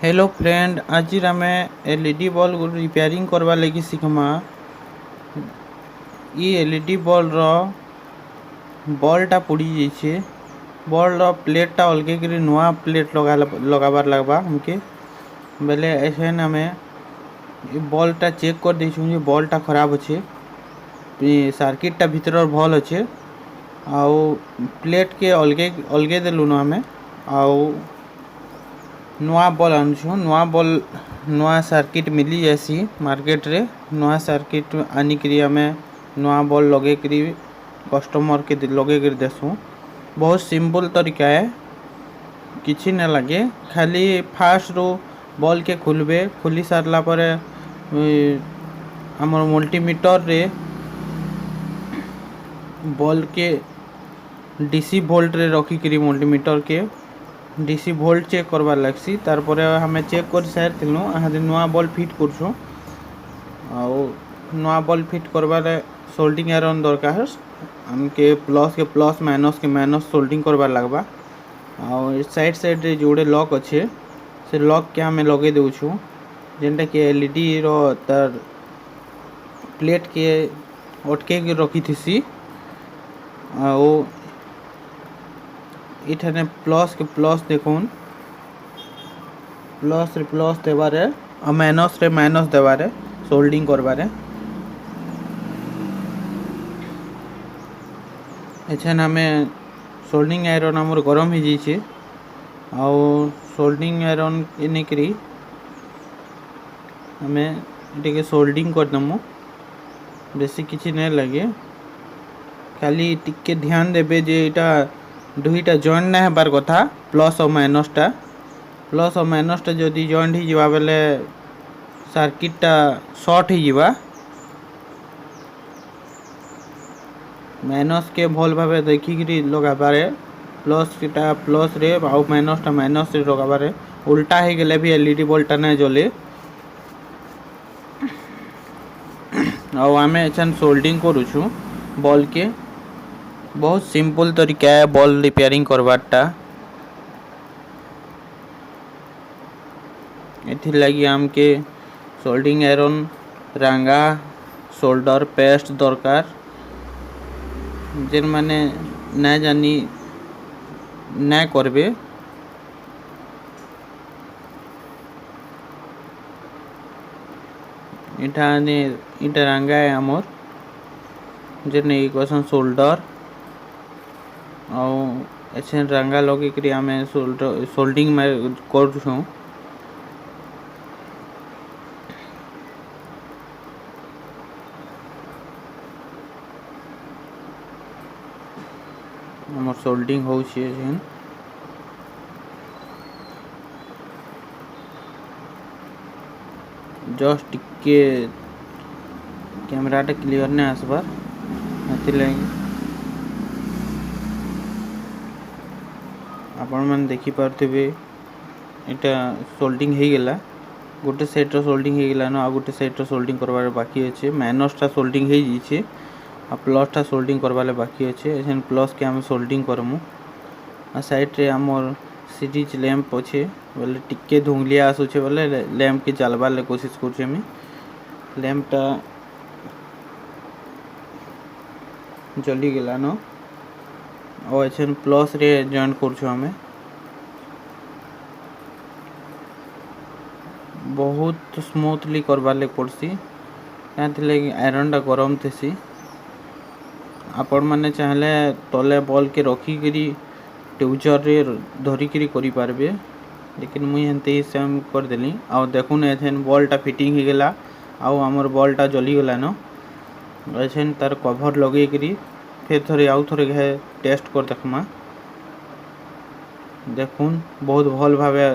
Hello friend, आज आम LED bulb repairing करवा लगी सीखमा। ये एलईडी बल्ब बल्बटा पोड़ी जाइए। बल्ब प्लेटा अलगे कर नुआ प्लेट लगाबार लगवा हमके बेले ऐसे आम बल्बटा चेक कर देछुं। बल्बटा खराब अच्छे, सर्किटटा भीतर भल अच्छे। आउ प्लेट के अलगे अलगे देलु न आम आउ नुआ बल्ब आनुछुं। नुआ सर्किट मिली जासी मार्केट रे। नुआ सर्किट आनिकरी आम नुआ बल्ब लगे करी कस्टमर के लगे कर देसुं। बहुत सिंपल तरीका है, किसी न लगे। खाली फास्ट रो बल्ब के खुलबे, खुली सारला पर हमर मल्टीमीटर रे बल्ब के डीसी वोल्ट रे रखी करी मल्टीमीटर के डीसी वोल्ट चेक करवार लगसी। तारपरे हमें चेक कर सारी नुआ बल्ब फिट करछुं। नुआ बल्ब फिट करवार सोल्डिंग आयरन दरकार। हमके प्लस के माइनस सोल्डिंग करवार लगवा। साइड साइड रे जोड़े लॉक अच्छे से लॉक के हमें लगे देउछुं, जेनटा कि एलईडी रो तार प्लेट के अटके के रखी थीसी। इठाने प्लस के प्लस देखुन, प्लस रे प्लस देवारे और माइनस रे माइनस देवारे सोल्डिंग करवारे। एछन हमें सोल्डिंग आयरन हमर गरम हो जाइए। आउ सोल्डिंग आयरन इनिकरी हमें टिके सोल्डिंग कर दमु। बेसी किछि नहीं लगे, खाली टिके ध्यान देबे जे इटा दुईटा जॉइंट ना हेबार कथा। प्लस और माइनसटा जदि जॉइंट हो जावा बेले सर्किटटा शॉर्ट हो जावा। माइनस के भल भावे देखिकी लगाबारे, प्लस रे आउ माइनसटा माइनस रे लगाबारे। उल्टा हो गले भी एलईडी बल्बटा ना जले। आउ आमे एछन सोल्डिंग करूछु बल्ब के। बहुत सिंपल तरीका है बल्ब रिपेयरिंग करवाटा। एथि लगी हमके सोल्डिंग आयरन, रांगा, सोल्डर पेस्ट दरकार। जेन माने ना जानी ना करबे इटा रांगा है हमर, जेने कहसन सोल्डर। ऐसे रंगा लगे करी हमें सोल्डिंग में करूँ। हमर सोल्डिंग हो जस्ट टिके कैमराटा क्लियर नहीं आसबार लगी आपण मैंने देखी पार्थिवे। इटा सोल्डिंग हो गला, गोटे साइड रो सोल्डिंग हो गला न, आ गोटे साइड रो सोल्डिंग करवार बाकी अच्छे। माइनसटा सोल्डिंग हो जाइए आ प्लसटा सोल्डिंग करवाले बाकी अच्छे। ऐसे प्लस के आम सोल्डिंग करमु। आ साइड रे आमर सीरीज लैंप अच्छे, बोले टिके धुंगलिया आसुचे बोले लैंप के चलबार कोशिश करुचे। लैंपटा जली गला न, और ऐसे प्लस रे जॉइन करछु हमें। बहुत स्मूथली करवार ले पड़सी, लगी आयरन टा गरम थेसी। आपण मैंने चाहले तले बल्ब के रखिकी ट्यूजर रे धरिकी करि पारबे, लेकिन मुई हेनते ही सेम करदेली। आ देखुन एथेन बल्बटा फिटिंग हो गला। आउ हमर बल्बटा जली गला न। ऐसे तार कभर लगे करी फिर थोड़े आउ थोड़े घे टेस्ट कर देखमा। देखुन बहुत भल भावे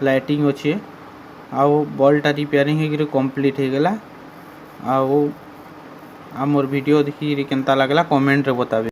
लाइटिंग अच्छे। आउ बल्बटा रिपेयरिंग हो कंप्लीट हो गला। आउ आमर वीडियो देखिए केनता लगला कमेंट रे बताबे।